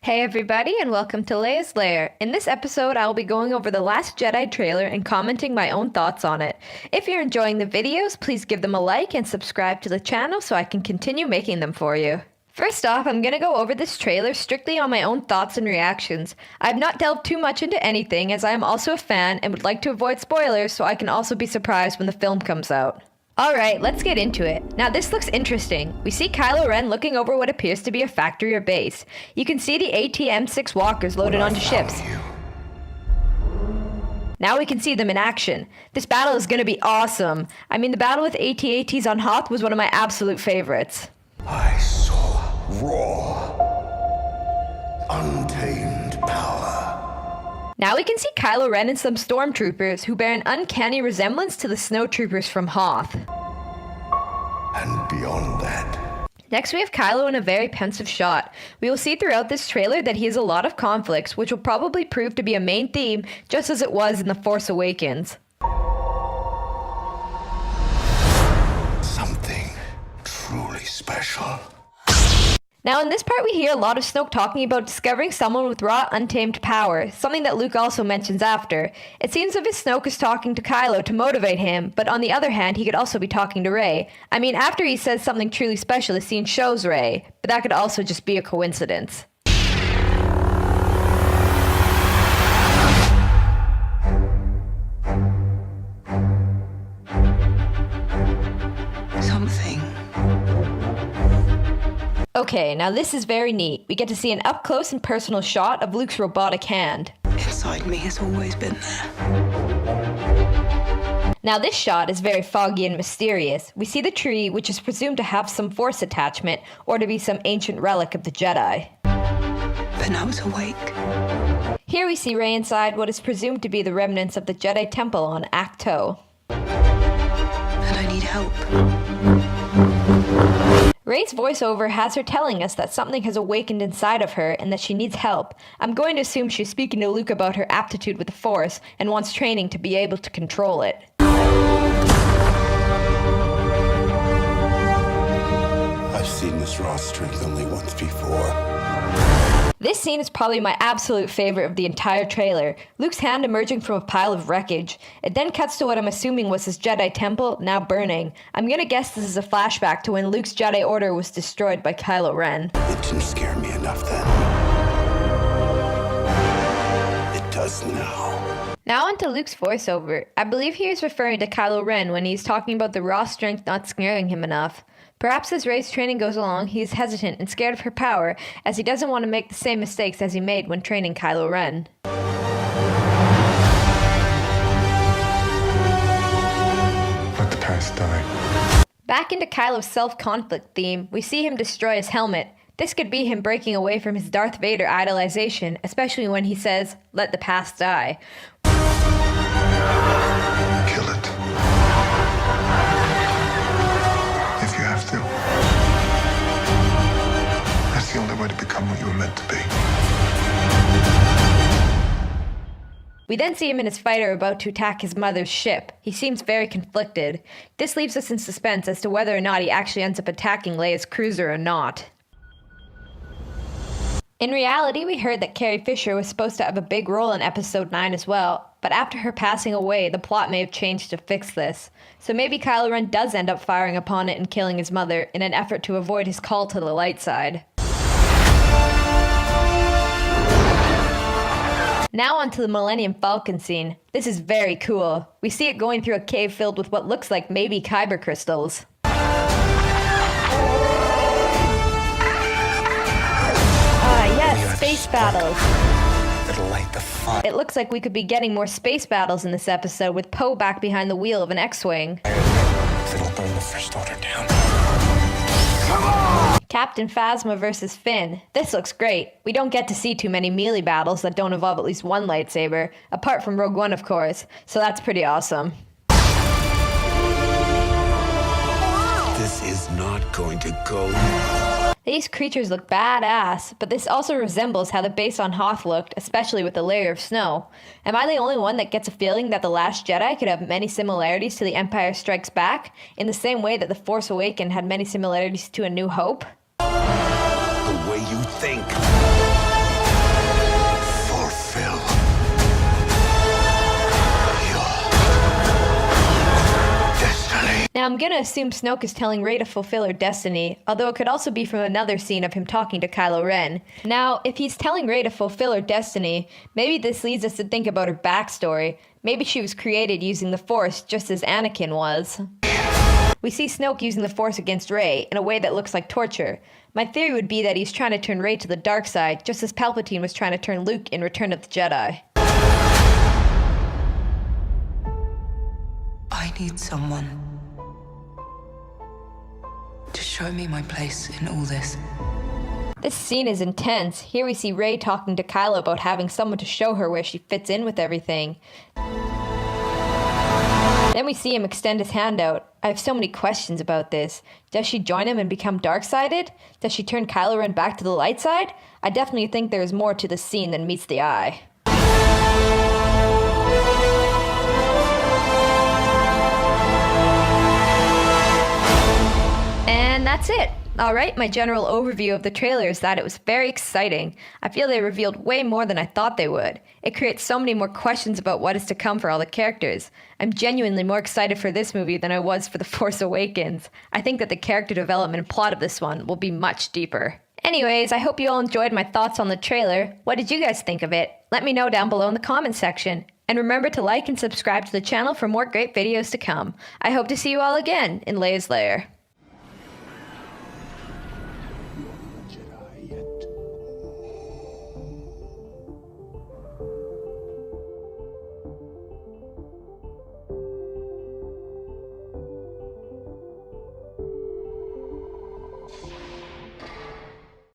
Hey everybody, and welcome to Leia's Lair. In this episode, I will be going over the Last Jedi trailer and commenting my own thoughts on it. If you're enjoying the videos, please give them a like and subscribe to the channel so I can continue making them for you. First off, I'm going to go over this trailer strictly on my own thoughts and reactions. I have not delved too much into anything as I am also a fan and would like to avoid spoilers so I can also be surprised when the film comes out. Alright, let's get into it. Now this looks interesting. We see Kylo Ren looking over what appears to be a factory or base. You can see the AT-M6 walkers loaded onto ships. Now we can see them in action. This battle is going to be awesome. I mean, the battle with AT-ATs on Hoth was one of my absolute favorites. I saw raw, untamed power. Now we can see Kylo Ren and some stormtroopers who bear an uncanny resemblance to the snowtroopers from Hoth. And beyond that. Next we have Kylo in a very pensive shot. We will see throughout this trailer that he has a lot of conflicts, which will probably prove to be a main theme, just as it was in The Force Awakens. Something truly special. Now in this part we hear a lot of Snoke talking about discovering someone with raw, untamed power, something that Luke also mentions after. It seems as if Snoke is talking to Kylo to motivate him, but on the other hand he could also be talking to Rey. I mean, after he says something truly special, the scene shows Rey, but that could also just be a coincidence. Something. Okay, now this is very neat. We get to see an up-close and personal shot of Luke's robotic hand. Inside me has always been there. Now this shot is very foggy and mysterious. We see the tree, which is presumed to have some force attachment, or to be some ancient relic of the Jedi. But now it's awake. Here we see Rey inside what is presumed to be the remnants of the Jedi Temple on Ahch-To. And I need help. Rey's voiceover has her telling us that something has awakened inside of her and that she needs help. I'm going to assume she's speaking to Luke about her aptitude with the Force and wants training to be able to control it. I've seen this raw strength only once before. This scene is probably my absolute favorite of the entire trailer. Luke's hand emerging from a pile of wreckage. It then cuts to what I'm assuming was his Jedi temple, now burning. I'm gonna guess this is a flashback to when Luke's Jedi Order was destroyed by Kylo Ren. It didn't scare me enough then. It does now. Now onto Luke's voiceover. I believe he is referring to Kylo Ren when he's talking about the raw strength not scaring him enough. Perhaps as Rey's training goes along, he is hesitant and scared of her power, as he doesn't want to make the same mistakes as he made when training Kylo Ren. Let the past die. Back into Kylo's self-conflict theme, we see him destroy his helmet. This could be him breaking away from his Darth Vader idolization, especially when he says, "Let the past die." Kill it. If you have to. That's the only way to become what you were meant to be. We then see him and his fighter about to attack his mother's ship. He seems very conflicted. This leaves us in suspense as to whether or not he actually ends up attacking Leia's cruiser or not. In reality, we heard that Carrie Fisher was supposed to have a big role in Episode 9 as well, but after her passing away, the plot may have changed to fix this. So maybe Kylo Ren does end up firing upon it and killing his mother in an effort to avoid his call to the light side. Now onto the Millennium Falcon scene. This is very cool. We see it going through a cave filled with what looks like maybe kyber crystals. Yes, space battles. It'll light the fire. It looks like we could be getting more space battles in this episode with Poe back behind the wheel of an X-Wing. It'll burn the First Order down. Come on! Captain Phasma versus Finn. This looks great. We don't get to see too many melee battles that don't involve at least one lightsaber, apart from Rogue One of course, so that's pretty awesome. This is not going to go. These creatures look badass, but this also resembles how the base on Hoth looked, especially with the layer of snow. Am I the only one that gets a feeling that The Last Jedi could have many similarities to The Empire Strikes Back, in the same way that The Force Awakens had many similarities to A New Hope? The way you think. Fulfill your destiny. Now, I'm gonna assume Snoke is telling Rey to fulfill her destiny, although it could also be from another scene of him talking to Kylo Ren. Now, if he's telling Rey to fulfill her destiny, maybe this leads us to think about her backstory. Maybe she was created using the Force just as Anakin was. We see Snoke using the Force against Rey in a way that looks like torture. My theory would be that he's trying to turn Rey to the dark side, just as Palpatine was trying to turn Luke in Return of the Jedi. I need someone to show me my place in all this. This scene is intense. Here we see Rey talking to Kylo about having someone to show her where she fits in with everything. Then we see him extend his hand out. I have so many questions about this. Does she join him and become dark-sided? Does she turn Kylo Ren back to the light side? I definitely think there is more to this scene than meets the eye. And that's it. Alright, my general overview of the trailer is that it was very exciting. I feel they revealed way more than I thought they would. It creates so many more questions about what is to come for all the characters. I'm genuinely more excited for this movie than I was for The Force Awakens. I think that the character development and plot of this one will be much deeper. Anyways, I hope you all enjoyed my thoughts on the trailer. What did you guys think of it? Let me know down below in the comments section. And remember to like and subscribe to the channel for more great videos to come. I hope to see you all again in Leia's Lair.